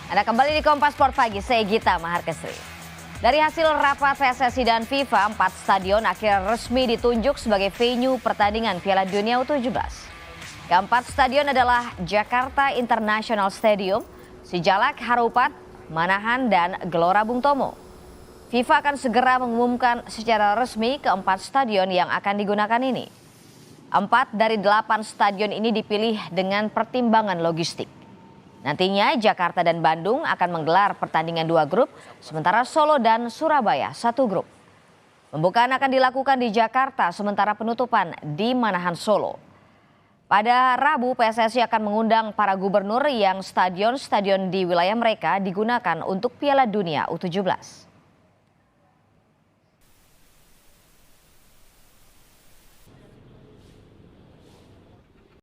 Anda kembali di Kompas Sport Pagi, saya Gita Maharkesri. Dari hasil rapat PSSI dan FIFA, 4 stadion akhirnya resmi ditunjuk sebagai venue pertandingan Piala Dunia U17. Keempat stadion adalah Jakarta International Stadium, Sijalak Harupat, Manahan, dan Gelora Bung Tomo. FIFA akan segera mengumumkan secara resmi keempat stadion yang akan digunakan ini. 4 dari 8 stadion ini dipilih dengan pertimbangan logistik. Nantinya Jakarta dan Bandung akan menggelar pertandingan 2 grup, sementara Solo dan Surabaya 1 grup. Pembukaan akan dilakukan di Jakarta, sementara penutupan di Manahan Solo. Pada Rabu, PSSI akan mengundang para gubernur yang stadion-stadion di wilayah mereka digunakan untuk Piala Dunia U17.